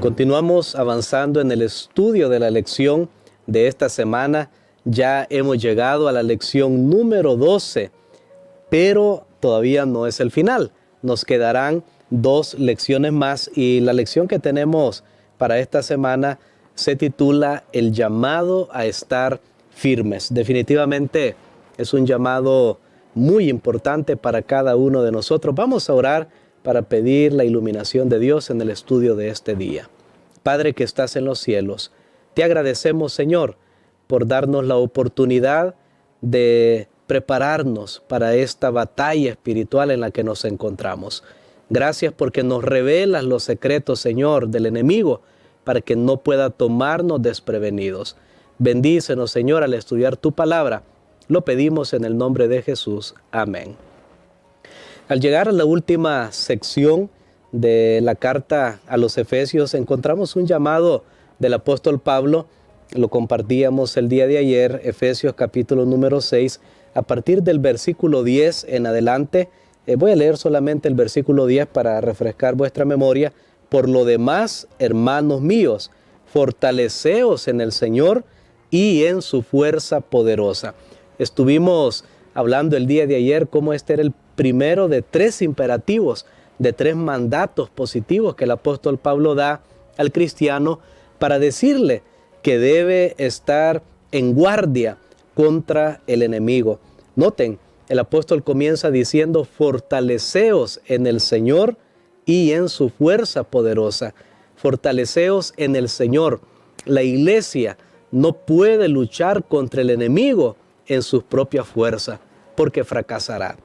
Continuamos avanzando en el estudio de la lección de esta semana. Ya hemos llegado a la lección número 12, pero todavía no es el final. Nos quedarán 2 lecciones más y la lección que tenemos para esta semana se titula El llamado a estar firmes. Definitivamente es un llamado muy importante para cada uno de nosotros. Vamos a orar para pedir la iluminación de Dios en el estudio de este día. Padre que estás en los cielos, te agradecemos, Señor, por darnos la oportunidad de prepararnos para esta batalla espiritual en la que nos encontramos. Gracias porque nos revelas los secretos, Señor, del enemigo, para que no pueda tomarnos desprevenidos. Bendícenos, Señor, al estudiar tu palabra. Lo pedimos en el nombre de Jesús. Amén. Al llegar a la última sección de la carta a los Efesios, encontramos un llamado del apóstol Pablo. Lo compartíamos el día de ayer, Efesios capítulo número 6, a partir del versículo 10 en adelante. Voy a leer solamente el versículo 10 para refrescar vuestra memoria. Por lo demás, hermanos míos, fortaleceos en el Señor y en su fuerza poderosa. Estuvimos hablando el día de ayer cómo este era el primero de 3 imperativos, de 3 mandatos positivos que el apóstol Pablo da al cristiano para decirle que debe estar en guardia contra el enemigo. Noten, el apóstol comienza diciendo, fortaleceos en el Señor y en su fuerza poderosa. Fortaleceos en el Señor. La iglesia no puede luchar contra el enemigo en sus propias fuerzas, porque fracasará.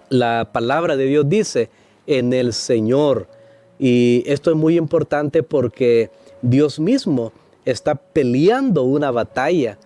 La palabra de Dios dice, en el Señor. Y esto es muy importante porque Dios mismo está peleando una batalla.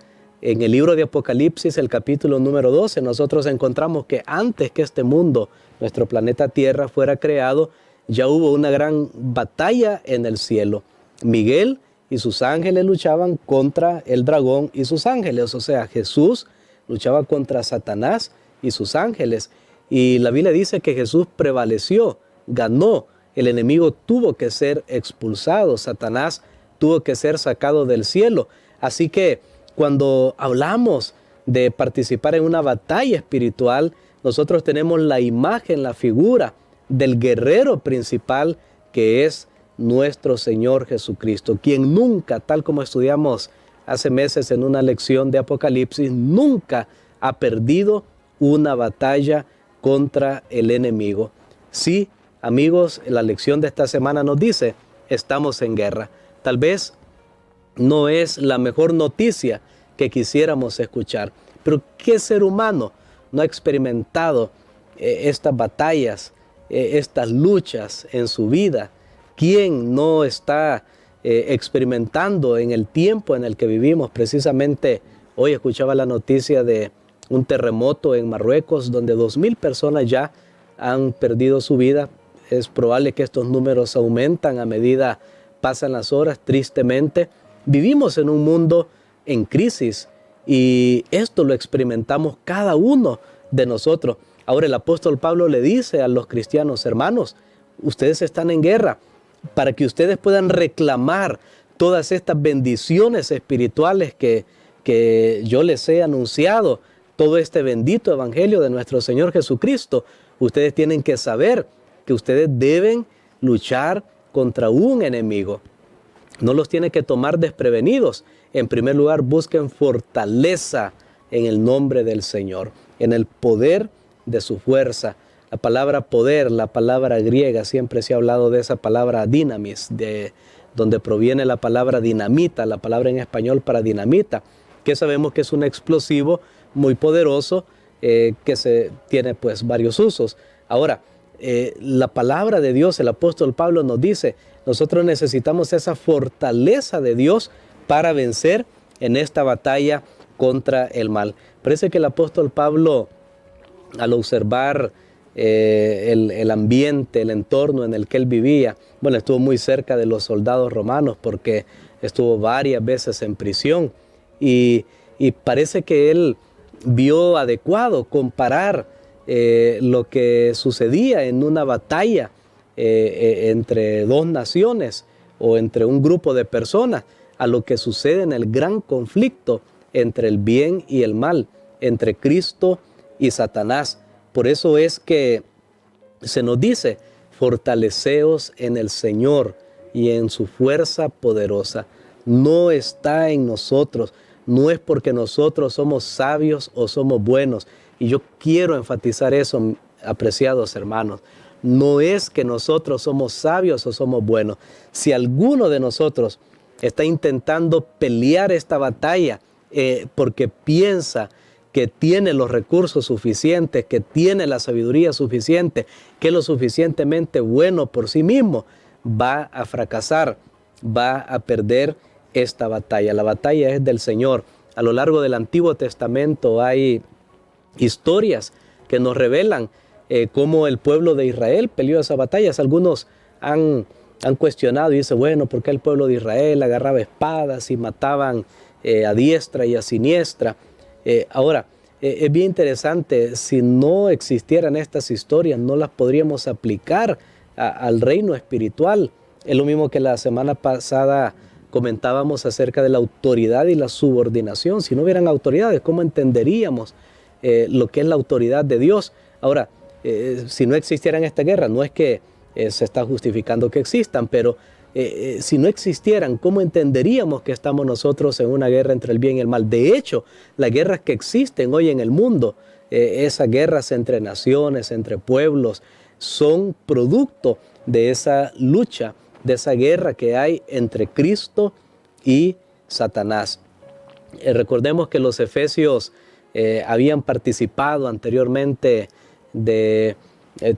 En el libro de Apocalipsis, el capítulo número 12, nosotros encontramos que antes que este mundo, nuestro planeta Tierra, fuera creado, ya hubo una gran batalla en el cielo. Miguel y sus ángeles luchaban contra el dragón y sus ángeles. O sea, Jesús luchaba contra Satanás y sus ángeles. Y la Biblia dice que Jesús prevaleció, ganó. El enemigo tuvo que ser expulsado. Satanás tuvo que ser sacado del cielo. Así que cuando hablamos de participar en una batalla espiritual, nosotros tenemos la imagen, la figura del guerrero principal que es nuestro Señor Jesucristo, quien nunca, tal como estudiamos hace meses en una lección de Apocalipsis, nunca ha perdido una batalla contra el enemigo. Sí, amigos, la lección de esta semana nos dice, estamos en guerra. Tal vez no es la mejor noticia que quisiéramos escuchar, pero ¿qué ser humano no ha experimentado estas batallas, estas luchas en su vida? ¿Quién no está experimentando en el tiempo en el que vivimos? Precisamente hoy escuchaba la noticia de un terremoto en Marruecos donde 2,000 personas ya han perdido su vida. Es probable que estos números aumentan a medida pasan las horas, tristemente. Vivimos en un mundo en crisis y esto lo experimentamos cada uno de nosotros. Ahora el apóstol Pablo le dice a los cristianos, hermanos, ustedes están en guerra para que ustedes puedan reclamar todas estas bendiciones espirituales que yo les he anunciado, todo este bendito evangelio de nuestro Señor Jesucristo. Ustedes tienen que saber que ustedes deben luchar contra un enemigo. No los tiene que tomar desprevenidos. En primer lugar, busquen fortaleza en el nombre del Señor, en el poder de su fuerza. La palabra poder, la palabra griega, siempre se ha hablado de esa palabra dinamis, de donde proviene la palabra dinamita, la palabra en español para dinamita, que sabemos que es un explosivo muy poderoso que tiene pues varios usos. Ahora, la palabra de Dios, el apóstol Pablo nos dice, nosotros necesitamos esa fortaleza de Dios para vencer en esta batalla contra el mal. Parece que el apóstol Pablo, al observar el ambiente, el entorno en el que él vivía, bueno, estuvo muy cerca de los soldados romanos porque estuvo varias veces en prisión y parece que él vio adecuado comparar lo que sucedía en una batalla entre 2 naciones o entre un grupo de personas a lo que sucede en el gran conflicto entre el bien y el mal, entre Cristo y Satanás. Por eso es que se nos dice, fortaleceos en el Señor y en su fuerza poderosa. No está en nosotros, no es porque nosotros somos sabios o somos buenos. Y yo quiero enfatizar eso, apreciados hermanos. No es que nosotros somos sabios o somos buenos. Si alguno de nosotros está intentando pelear esta batalla porque piensa que tiene los recursos suficientes, que tiene la sabiduría suficiente, que es lo suficientemente bueno por sí mismo, va a fracasar, va a perder esta batalla. La batalla es del Señor. A lo largo del Antiguo Testamento hay historias que nos revelan cómo el pueblo de Israel peleó esas batallas. Algunos han cuestionado y dicen, bueno, ¿por qué el pueblo de Israel agarraba espadas y mataban a diestra y a siniestra? Ahora, es bien interesante, si no existieran estas historias, no las podríamos aplicar al reino espiritual. Es lo mismo que la semana pasada comentábamos acerca de la autoridad y la subordinación. Si no hubieran autoridades, ¿cómo entenderíamos lo que es la autoridad de Dios? Ahora, si no existieran esta guerra, no es que se está justificando que existan, pero si no existieran, ¿cómo entenderíamos que estamos nosotros en una guerra entre el bien y el mal? De hecho, las guerras que existen hoy en el mundo, esas guerras entre naciones, entre pueblos, son producto de esa lucha, de esa guerra que hay entre Cristo y Satanás. Recordemos que los efesios habían participado anteriormente de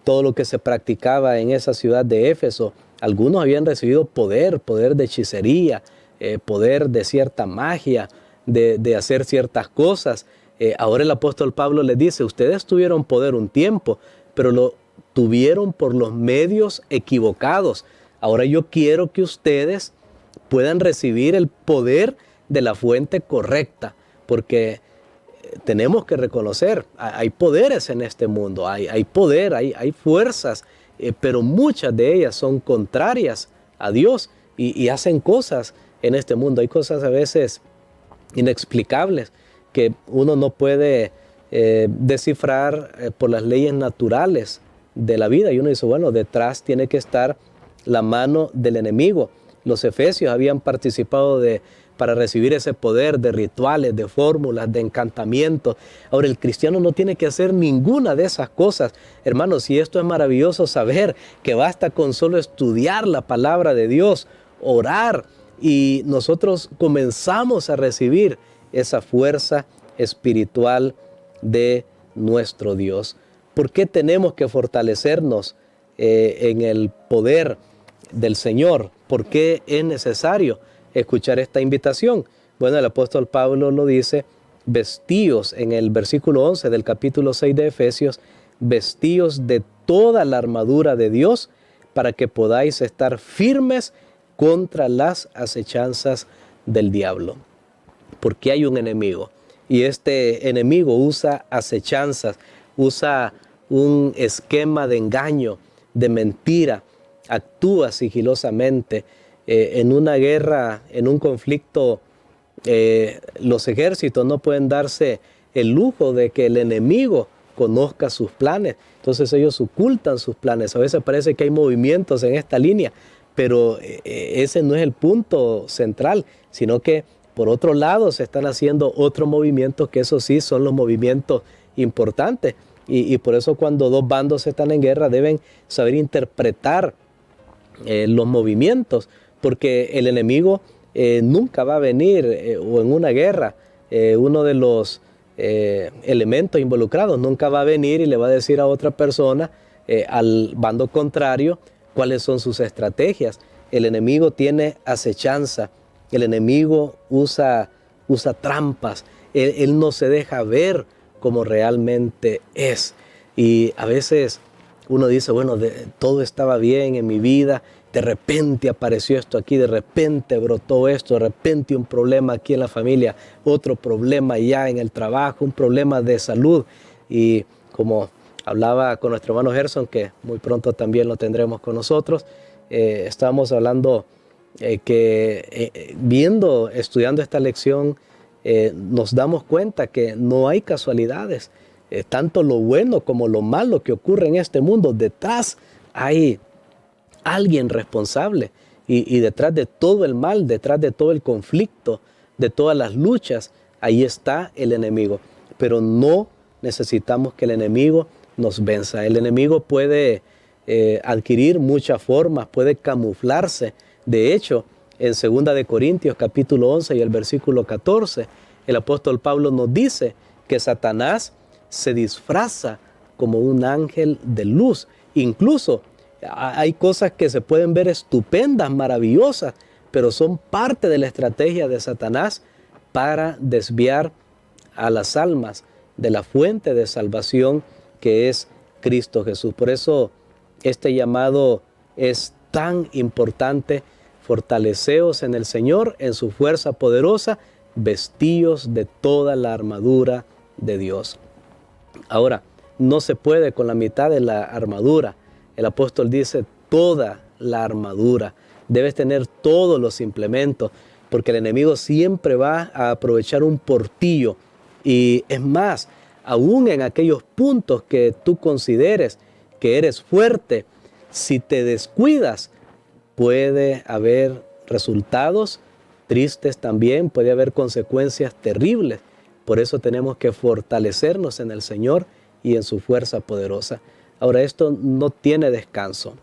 todo lo que se practicaba en esa ciudad de Éfeso. Algunos habían recibido poder de hechicería, poder de cierta magia, de hacer ciertas cosas. Ahora el apóstol Pablo les dice, ustedes tuvieron poder un tiempo, pero lo tuvieron por los medios equivocados. Ahora yo quiero que ustedes puedan recibir el poder de la fuente correcta, porque tenemos que reconocer, hay poderes en este mundo, hay poder, hay fuerzas, pero muchas de ellas son contrarias a Dios y hacen cosas en este mundo. Hay cosas a veces inexplicables que uno no puede descifrar por las leyes naturales de la vida. Y uno dice, bueno, detrás tiene que estar la mano del enemigo. Los efesios habían participado para recibir ese poder de rituales, de fórmulas, de encantamientos. Ahora, el cristiano no tiene que hacer ninguna de esas cosas. Hermanos, y esto es maravilloso saber que basta con solo estudiar la palabra de Dios, orar, y nosotros comenzamos a recibir esa fuerza espiritual de nuestro Dios. ¿Por qué tenemos que fortalecernos en el poder del Señor? ¿Por qué es necesario escuchar esta invitación? Bueno, el apóstol Pablo lo dice, vestíos en el versículo 11 del capítulo 6 de Efesios, vestíos de toda la armadura de Dios para que podáis estar firmes contra las acechanzas del diablo. Porque hay un enemigo y este enemigo usa acechanzas, usa un esquema de engaño, de mentira, actúa sigilosamente. En una guerra, en un conflicto, los ejércitos no pueden darse el lujo de que el enemigo conozca sus planes. Entonces ellos ocultan sus planes. A veces parece que hay movimientos en esta línea, pero ese no es el punto central, sino que por otro lado se están haciendo otros movimientos que eso sí son los movimientos importantes. Y por eso cuando dos bandos están en guerra deben saber interpretar los movimientos, porque el enemigo nunca va a venir o en una guerra, uno de los elementos involucrados nunca va a venir y le va a decir a otra persona, al bando contrario, cuáles son sus estrategias. El enemigo tiene acechanza, el enemigo usa trampas, él no se deja ver como realmente es. Y a veces uno dice, bueno, todo estaba bien en mi vida, de repente apareció esto aquí, de repente brotó esto, de repente un problema aquí en la familia, otro problema ya en el trabajo, un problema de salud. Y como hablaba con nuestro hermano Gerson, que muy pronto también lo tendremos con nosotros, estábamos hablando estudiando esta lección, nos damos cuenta que no hay casualidades. Tanto lo bueno como lo malo que ocurre en este mundo, detrás hay alguien responsable. Y detrás de todo el mal, detrás de todo el conflicto, de todas las luchas, ahí está el enemigo. Pero no necesitamos que el enemigo nos venza. El enemigo puede adquirir muchas formas, puede camuflarse. De hecho, en 2 de Corintios capítulo 11 y el versículo 14, el apóstol Pablo nos dice que Satanás se disfraza como un ángel de luz. Incluso hay cosas que se pueden ver estupendas, maravillosas, pero son parte de la estrategia de Satanás para desviar a las almas de la fuente de salvación que es Cristo Jesús. Por eso este llamado es tan importante. Fortaleceos en el Señor, en su fuerza poderosa, vestíos de toda la armadura de Dios. Ahora, no se puede con la mitad de la armadura. El apóstol dice toda la armadura. Debes tener todos los implementos, porque el enemigo siempre va a aprovechar un portillo. Y es más, aún en aquellos puntos que tú consideres que eres fuerte, si te descuidas, puede haber resultados tristes también, puede haber consecuencias terribles. Por eso tenemos que fortalecernos en el Señor y en su fuerza poderosa. Ahora, esto no tiene descanso.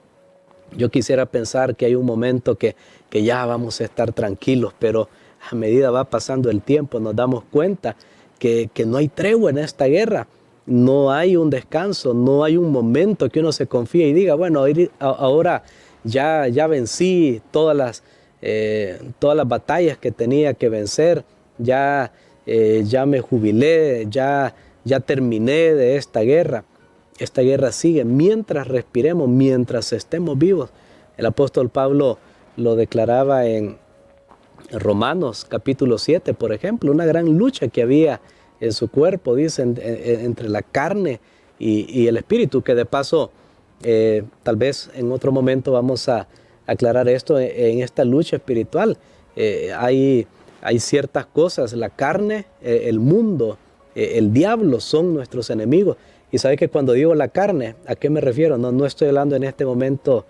Yo quisiera pensar que hay un momento que ya vamos a estar tranquilos, pero a medida va pasando el tiempo nos damos cuenta que no hay tregua en esta guerra. No hay un descanso, no hay un momento que uno se confíe y diga, bueno, ahora ya vencí todas las batallas que tenía que vencer, ya me jubilé, ya terminé de esta guerra. Esta guerra sigue mientras respiremos, mientras estemos vivos. El apóstol Pablo lo declaraba en Romanos capítulo 7, por ejemplo, una gran lucha que había en su cuerpo, dice, entre la carne y el espíritu, que de paso, tal vez en otro momento vamos a aclarar esto en esta lucha espiritual. Hay ciertas cosas, la carne, el mundo, el diablo son nuestros enemigos. Y sabes que cuando digo la carne, ¿a qué me refiero? No estoy hablando en este momento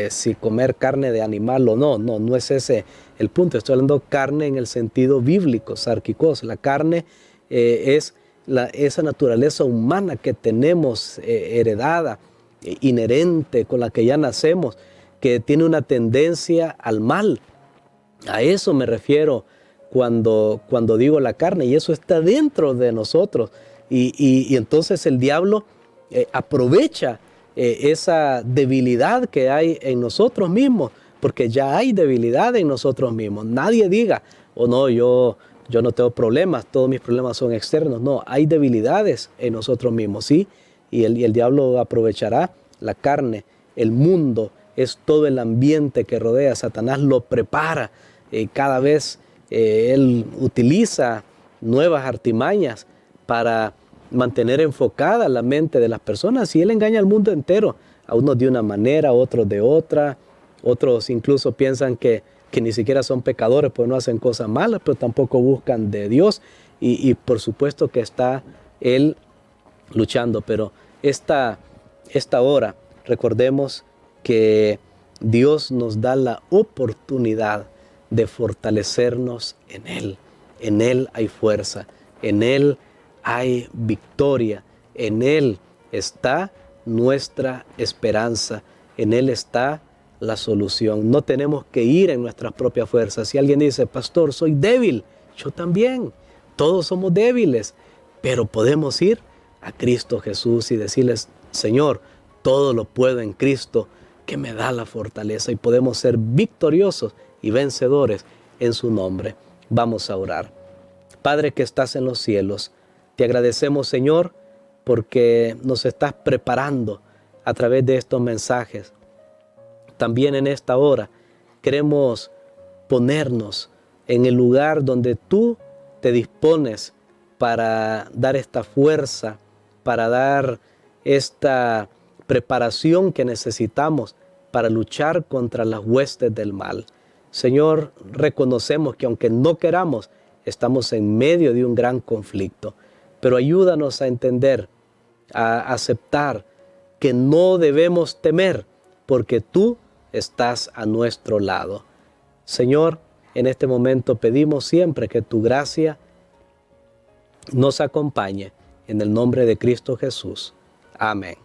si comer carne de animal o no es ese el punto. Estoy hablando carne en el sentido bíblico, sarquicos. La carne es esa naturaleza humana que tenemos heredada, inherente, con la que ya nacemos, que tiene una tendencia al mal. A eso me refiero cuando digo la carne, y eso está dentro de nosotros. Y entonces el diablo aprovecha esa debilidad que hay en nosotros mismos, porque ya hay debilidad en nosotros mismos. Nadie diga, no, yo no tengo problemas, todos mis problemas son externos. No, hay debilidades en nosotros mismos, ¿sí? Y el diablo aprovechará la carne, el mundo, es todo el ambiente que rodea. Satanás lo prepara, cada vez él utiliza nuevas artimañas para mantener enfocada la mente de las personas, y él engaña al mundo entero, a unos de una manera, a otros de otra. Otros incluso piensan que ni siquiera son pecadores, pues no hacen cosas malas, pero tampoco buscan de Dios, y por supuesto que está él luchando. Pero esta hora, recordemos que Dios nos da la oportunidad de fortalecernos en Él. En Él hay fuerza, en Él hay victoria, en Él está nuestra esperanza, en Él está la solución. No tenemos que ir en nuestras propias fuerzas. Si alguien dice, pastor, soy débil, yo también, todos somos débiles, pero podemos ir a Cristo Jesús y decirles, Señor, todo lo puedo en Cristo que me da la fortaleza, y podemos ser victoriosos y vencedores en su nombre. Vamos a orar. Padre que estás en los cielos, te agradecemos, Señor, porque nos estás preparando a través de estos mensajes. También en esta hora queremos ponernos en el lugar donde tú te dispones para dar esta fuerza, para dar esta preparación que necesitamos para luchar contra las huestes del mal. Señor, reconocemos que aunque no queramos, estamos en medio de un gran conflicto, pero ayúdanos a entender, a aceptar que no debemos temer, porque tú estás a nuestro lado. Señor, en este momento pedimos siempre que tu gracia nos acompañe. En el nombre de Cristo Jesús. Amén.